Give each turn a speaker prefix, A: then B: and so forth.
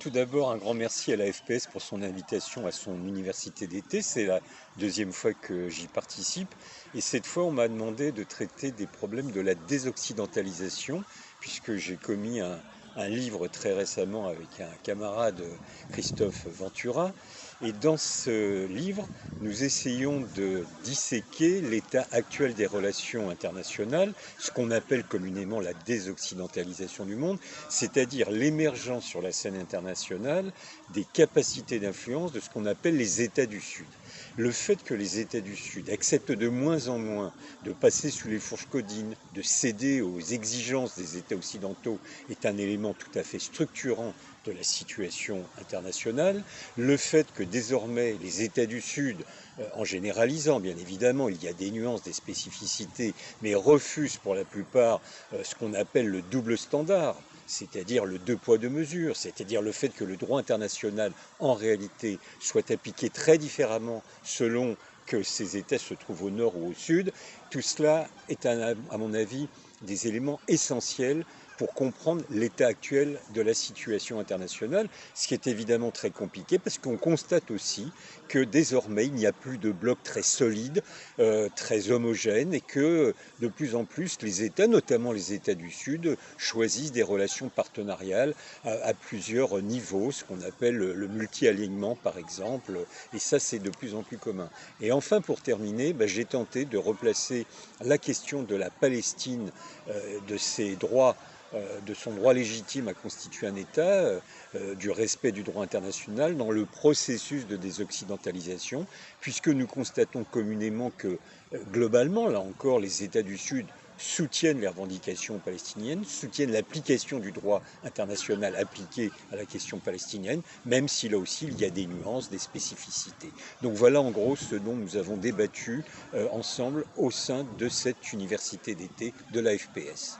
A: tout d'abord, un grand merci à la FPS pour son invitation à son université d'été. C'est la deuxième fois que j'y participe. Et cette fois, on m'a demandé de traiter des problèmes de la désoccidentalisation, puisque j'ai commis un livre très récemment avec un camarade, Christophe Ventura. Et dans ce livre, nous essayons de disséquer l'état actuel des relations internationales, ce qu'on appelle communément la désoccidentalisation du monde, c'est-à-dire l'émergence sur la scène internationale des capacités d'influence de ce qu'on appelle les États du Sud. Le fait que les États du Sud acceptent de moins en moins de passer sous les fourches codines, de céder aux exigences des États occidentaux, est un élément tout à fait structurant de la situation internationale. Le fait que désormais les États du Sud, en généralisant bien évidemment, il y a des nuances, des spécificités, mais refusent pour la plupart ce qu'on appelle le double standard, c'est-à-dire le deux poids deux mesures, c'est-à-dire le fait que le droit international en réalité soit appliqué très différemment selon que ces États se trouvent au nord ou au sud. Tout cela est à mon avis des éléments essentiels pour comprendre l'état actuel de la situation internationale, ce qui est évidemment très compliqué parce qu'on constate aussi que désormais il n'y a plus de blocs très solides, très homogènes et que de plus en plus les États, notamment les États du Sud, choisissent des relations partenariales à plusieurs niveaux, ce qu'on appelle le multi-alignement par exemple, et ça c'est de plus en plus commun. Et enfin pour terminer, j'ai tenté de replacer la question de la Palestine, de ses droits, de son droit légitime à constituer un État, du respect du droit international dans le processus de désoccidentalisation, puisque nous constatons communément que globalement, là encore, les États du Sud soutiennent les revendications palestiniennes, soutiennent l'application du droit international appliqué à la question palestinienne, même si là aussi il y a des nuances, des spécificités. Donc voilà en gros ce dont nous avons débattu ensemble au sein de cette université d'été de la FPS.